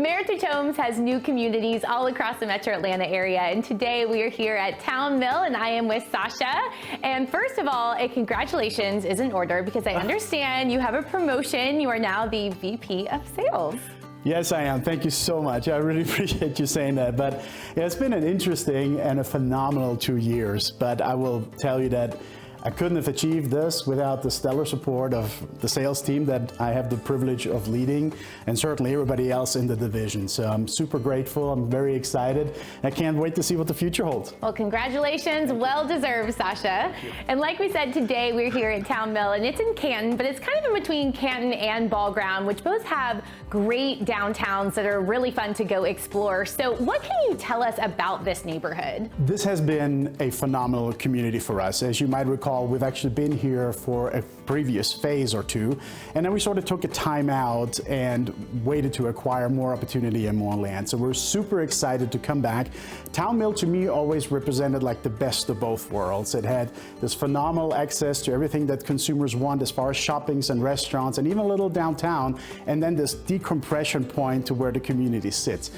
Meritage Homes has new communities all across the metro Atlanta area, and today we are here at Towne Mill and I am with Sasha. And first of all, a congratulations is in order because I understand you have a promotion. You are now the VP of Sales. Yes, I am. Thank you so much. I really appreciate you saying that. But yeah, it's been an interesting and a phenomenal 2 years. But I will tell you that I couldn't have achieved this without the stellar support of the sales team that I have the privilege of leading, and certainly everybody else in the division. So I'm super grateful. I'm very excited. I can't wait to see what the future holds. Well, congratulations. Well deserved, Sasha. And like we said, today we're here at Towne Mill, and it's in Canton, but it's kind of in between Canton and Ball Ground, which both have great downtowns that are really fun to go explore. So what can you tell us about this neighborhood? This has been a phenomenal community for us. As you might recall, we've actually been here for a previous phase or two, and then we sort of took a time out and waited to acquire more opportunity and more land. So we're super excited to come back. Towne Mill to me always represented like the best of both worlds. It had this phenomenal access to everything that consumers want as far as shoppings and restaurants and even a little downtown, and then this decompression point to where the community sits.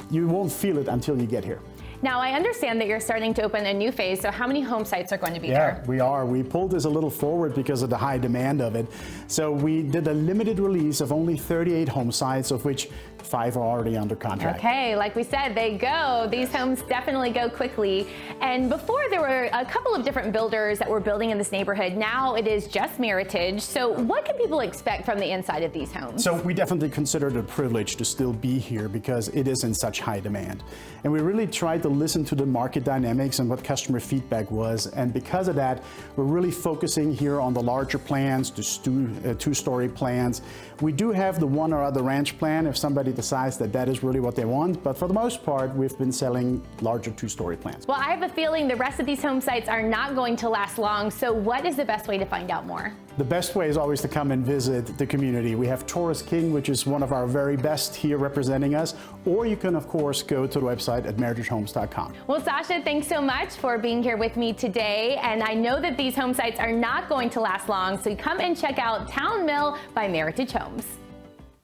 You won't feel it until you get here. Now, I understand that you're starting to open a new phase, so how many home sites are going to be there? Yeah, we are. We pulled this a little forward because of the high demand of it. So we did a limited release of only 38 home sites, of which 5 are already under contract. Okay, like we said, they go. These homes definitely go quickly. And before there were a couple of different builders that were building in this neighborhood. Now it is just Meritage. So what can people expect from the inside of these homes? So we definitely consider it a privilege to still be here because it is in such high demand. And we really tried to listen to the market dynamics and what customer feedback was. And because of that, we're really focusing here on the larger plans, the two-story plans. We do have the one or other ranch plan if somebody decides that that is really what they want. But for the most part, we've been selling larger two-story plans. Well, I have a feeling the rest of these home sites are not going to last long. So what is the best way to find out more? The best way is always to come and visit the community. We have Taurus King, which is one of our very best here representing us. Or you can, of course, go to the website at meritagehomes.com. Well, Sasha, thanks so much for being here with me today. And I know that these home sites are not going to last long, so come and check out Towne Mill by Meritage Homes.